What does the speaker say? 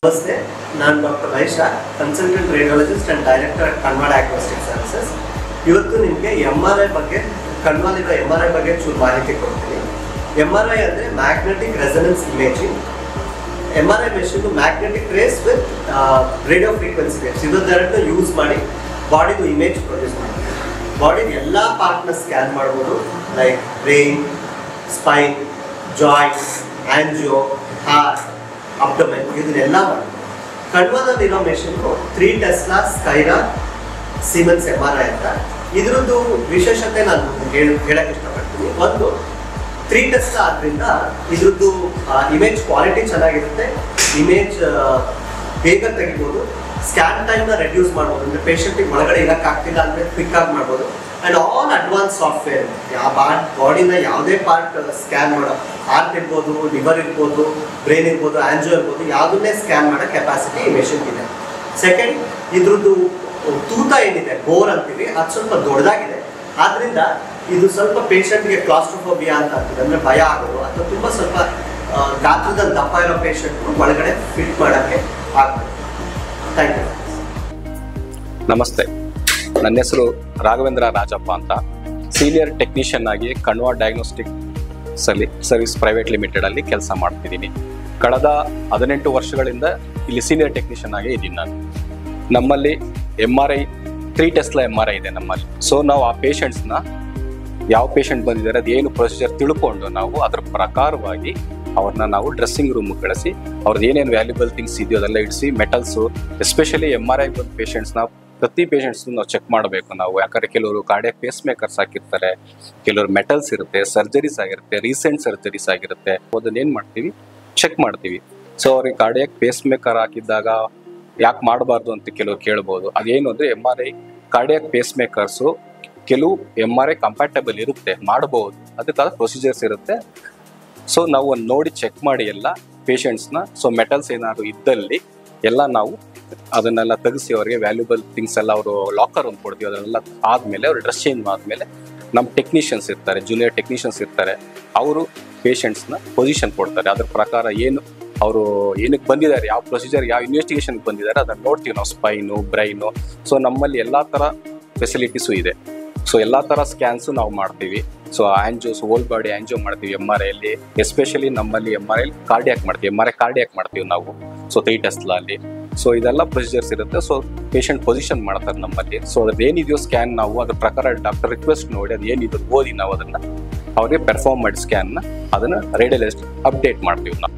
ನಮಸ್ತೆ, ನಾನು doctor Vaishakh, consultant radiologist and director at Kanva diagnostic services. ಇವತ್ತು ನಿಮಗೆ MRI ಬಗ್ಗೆ, ಕಣ್ವಲ್ಲಿರೋ MRI ಬಗ್ಗೆ ಚೂರು ಮಾಹಿತಿ ಕೊಡ್ತೀನಿ. MRI ಅಂದರೆ magnetic resonance imaging. MRI machine magnetic rays with radio frequency waves ಇದೆರಡನ್ನು ಯೂಸ್ ಮಾಡಿ ಬಾಡಿದು ಇಮೇಜ್ ಪ್ರೊಡ್ಯೂಸ್ ಮಾಡ್ತೀವಿ. ಬಾಡಿದ ಎಲ್ಲ ಪಾರ್ಟ್ನ ಸ್ಕ್ಯಾನ್ ಮಾಡ್ಬೋದು, like brain, spine, joints, angio, heart, abdomen, ಇದನ್ನೆಲ್ಲ ಮಾಡ್ತೀವಿ. ಕಣ್ವದಲ್ಲಿರೋ machine 3 tesla Skyra Siemens MRI ಅಂತ. ಇದರದ್ದು ವಿಶೇಷತೆ ನಾನು ಹೇಳಕ್ಕೆ ಇಷ್ಟಪಡ್ತೀನಿ. ಒಂದು, 3 ಟೆಸ್ಲಾ ಆದ್ದರಿಂದ ಇದ್ರದ್ದು ಇಮೇಜ್ ಕ್ವಾಲಿಟಿ ಚೆನ್ನಾಗಿರುತ್ತೆ, ಇಮೇಜ್ ಬೇಗ ತೆಗಿಬೋದು, ಸ್ಕ್ಯಾನ್ ಟೈಮ್ನ ರೆಡ್ಯೂಸ್ ಮಾಡ್ಬೋದು. ಅಂದರೆ ಪೇಷಂಟಿಗೆ ಒಳಗಡೆ ಇರೋಕ್ಕಾಗ್ತಿಲ್ಲ ಅಂದರೆ ಕ್ವಿಕ್ಕಾಗಿ ಮಾಡ್ಬೋದು. ಆ್ಯಂಡ್ ಆಲ್ ಅಡ್ವಾನ್ಸ್ ಸಾಫ್ಟ್ವೇರ್, ಯಾವ ಬಾಡಿನ ಯಾವುದೇ ಪಾರ್ಟ್ ಸ್ಕ್ಯಾನ್ ಮಾಡೋ, ಹಾರ್ಟ್ ಇರ್ಬೋದು, ಲಿವರ್ ಇರ್ಬೋದು, ಬ್ರೈನ್ ಇರ್ಬೋದು, ಆಂಜಿಯೋ ಇರ್ಬೋದು, ಯಾವುದನ್ನೇ ಸ್ಕ್ಯಾನ್ ಮಾಡೋ ಕೆಪಾಸಿಟಿ ಈ ಮೆಷಿನ್ಗಿದೆ. ಸೆಕೆಂಡ್, ಇದ್ರದ್ದು ತೂತ ಏನಿದೆ, ಬೋರ್ ಅಂತೀವಿ, ಅದು ಸ್ವಲ್ಪ ದೊಡ್ಡದಾಗಿದೆ. ಆದ್ದರಿಂದ ಇದು ಸ್ವಲ್ಪ ಪೇಷಂಟ್ಗೆ ಕ್ಲಾಸ್ಟ್ರೋಫೋಬಿಯಾ ಅಂತ ಆಗ್ತದೆ, ಅಂದರೆ ಭಯ ಆಗೋದು, ಅಥವಾ ತುಂಬ ಸ್ವಲ್ಪ ಗಾತ್ರದಲ್ಲಿ ದಪ್ಪ ಇರೋ ಪೇಷಂಟ್ರು ಒಳಗಡೆ ಫಿಟ್ ಮಾಡೋಕ್ಕೆ ಆಗ್ತದೆ. Thank you. ನಮಸ್ತೆ, ನನ್ನ ಹೆಸರು ರಾಘವೇಂದ್ರ ರಾಜಪ್ಪ ಅಂತ. ಸೀನಿಯರ್ ಟೆಕ್ನಿಷಿಯನ್ ಆಗಿ ಕಣ್ವಾ ಡಯಾಗ್ನೋಸ್ಟಿಕ್ ಸರ್ವಿಸ್ ಪ್ರೈವೇಟ್ ಲಿಮಿಟೆಡಲ್ಲಿ ಕೆಲಸ ಮಾಡ್ತಿದ್ದೀನಿ. ಕಳೆದ 18 ವರ್ಷಗಳಿಂದ ಇಲ್ಲಿ ಸೀನಿಯರ್ ಟೆಕ್ನಿಷಿಯನ್ ಆಗಿ ಇದ್ದೀನಿ ನಾನು. ನಮ್ಮಲ್ಲಿ MRI 3 ಟೆಸ್ಲಾ MRI ಇದೆ ನಮ್ಮಲ್ಲಿ. ಸೊ ನಾವು ಆ ಪೇಷಂಟ್ಸ್ನ, ಯಾವ ಪೇಷಂಟ್ ಬಂದಿದ್ದಾರೆ, ಅದೇನು ಪ್ರೊಸೀಜರ್ ತಿಳ್ಕೊಂಡು ನಾವು ಅದರ ಪ್ರಕಾರವಾಗಿ ಅವ್ರನ್ನ ನಾವು ಡ್ರೆಸ್ಸಿಂಗ್ ರೂಮ್ಗೆ ಕಳಿಸಿ ಅವ್ರದ್ದು ಏನೇನು ವ್ಯಾಲ್ಯೂಬಲ್ ಥಿಂಗ್ಸ್ ಇದೆಯೋ ಅದೆಲ್ಲ ಇಡಿಸಿ, ಮೆಟಲ್ಸು, ಎಸ್ಪೆಷಲಿ MRI ಬಂದ ಪೇಷಂಟ್ಸ್ನ, ಪ್ರತಿ ಪೇಷಂಟ್ಸ್ನು ನಾವು ಚೆಕ್ ಮಾಡಬೇಕು ನಾವು. ಯಾಕಂದರೆ ಕೆಲವರು ಕಾರ್ಡಿಯಾಕ್ ಪೇಸ್ ಮೇಕರ್ಸ್ ಹಾಕಿರ್ತಾರೆ, ಕೆಲವರು ಮೆಟಲ್ಸ್ ಇರುತ್ತೆ, ಸರ್ಜರೀಸ್ ಆಗಿರುತ್ತೆ, ರೀಸೆಂಟ್ ಸರ್ಜರೀಸ್ ಆಗಿರುತ್ತೆ. ಅದನ್ನೇನು ಮಾಡ್ತೀವಿ, ಚೆಕ್ ಮಾಡ್ತೀವಿ. ಸೊ ಅವ್ರಿಗೆ ಕಾರ್ಡಿಯಾಕ್ ಪೇಸ್ ಮೇಕರ್ ಹಾಕಿದ್ದಾಗ ಯಾಕೆ ಮಾಡಬಾರ್ದು ಅಂತ ಕೆಲವರು ಕೇಳ್ಬೋದು. ಅದೇನು ಅಂದರೆ MRI ಕಾರ್ಡಿಯಾಕ್ ಪೇಸ್ ಮೇಕರ್ಸು ಕೆಲವು MRI ಕಂಪ್ಯಾಟಬಲ್ ಇರುತ್ತೆ, ಮಾಡ್ಬೋದು, ಅದಕ್ಕಾದ ಪ್ರೊಸೀಜರ್ಸ್ ಇರುತ್ತೆ. ಸೊ ನಾವು ಒಂದು ನೋಡಿ ಚೆಕ್ ಮಾಡಿ ಎಲ್ಲ ಪೇಷಂಟ್ಸ್ನ. ಸೊ ಮೆಟಲ್ಸ್ ಏನಾದ್ರು ಇದ್ದಲ್ಲಿ ಎಲ್ಲ ನಾವು ಅದನ್ನೆಲ್ಲ ತೆಗೆಸಿ ಅವ್ರಿಗೆ ವ್ಯಾಲ್ಯೂಬಲ್ ಥಿಂಗ್ಸ್ ಎಲ್ಲ ಅವರು ಲಾಕರ್ ಒಂದು ಕೊಡ್ತೀವಿ. ಅದನ್ನೆಲ್ಲ ಆದಮೇಲೆ ಅವ್ರು ಡ್ರೆಸ್ ಚೇಂಜ್ ಆದಮೇಲೆ ನಮ್ಮ ಟೆಕ್ನಿಷಿಯನ್ಸ್ ಇರ್ತಾರೆ, ಜೂನಿಯರ್ ಟೆಕ್ನಿಷಿಯನ್ಸ್ ಇರ್ತಾರೆ, ಅವರು ಪೇಷಂಟ್ಸ್ನ ಪೊಸಿಷನ್ ಕೊಡ್ತಾರೆ. ಅದ್ರ ಪ್ರಕಾರ ಏನು ಅವರು ಏನಕ್ಕೆ ಬಂದಿದ್ದಾರೆ, ಯಾವ ಪ್ರೊಸೀಜರ್, ಯಾವ ಇನ್ವೆಸ್ಟಿಗೇಷನ್ಗೆ ಬಂದಿದ್ದಾರೆ ಅದನ್ನು ನೋಡ್ತೀವಿ ನಾವು. ಸ್ಪೈನು, ಬ್ರೈನು, ಸೊ ನಮ್ಮಲ್ಲಿ ಎಲ್ಲ ಥರ ಫೆಸಿಲಿಟೀಸು ಇದೆ. ಸೊ ಎಲ್ಲ ಥರ ಸ್ಕ್ಯಾನ್ಸು ನಾವು ಮಾಡ್ತೀವಿ. ಸೊ ಆಂಜಿಯೋಸ್, ಹೋಲ್ ಬಾಡಿ ಆಂಜಿಯೋ ಮಾಡ್ತೀವಿ MRIಯಲ್ಲಿ. ಎಸ್ಪೆಷಲಿ ನಮ್ಮಲ್ಲಿ MRI ಕಾರ್ಡಿಯಾಕ್ ಮಾಡ್ತೀವಿ, MRI ಕಾರ್ಡಿಯಾಕ್ ಮಾಡ್ತೀವಿ ನಾವು. ಸೊ 3 ಟೆಸ್ಲಾ ಅಲ್ಲಿ. ಸೊ ಇದೆಲ್ಲ ಪ್ರೊಸೀಜರ್ಸ್ ಇರುತ್ತೆ. ಸೊ ಪೇಷಂಟ್ ಪೊಸಿಷನ್ ಮಾಡ್ತಾರೆ ನಮ್ಮಲ್ಲಿ. ಸೊ ಅದ್ರದ್ದು ಏನಿದೆಯೋ ಸ್ಕ್ಯಾನ್ ನಾವು ಅದ್ರ ಪ್ರಕಾರ ಡಾಕ್ಟರ್ ರಿಕ್ವೆಸ್ಟ್ ನೋಡಿ ಅದು ಏನಿದೆ ಓದಿ ನಾವು ಅದನ್ನು ಅವ್ರಿಗೆ ಪರ್ಫಾರ್ಮ್ ಮಾಡಿ ಸ್ಕ್ಯಾನ್ನ ಅದನ್ನು ರೇಡಿಯಾಲಜಿಸ್ಟ್ ಅಪ್ಡೇಟ್ ಮಾಡ್ತೀವಿ ನಾವು.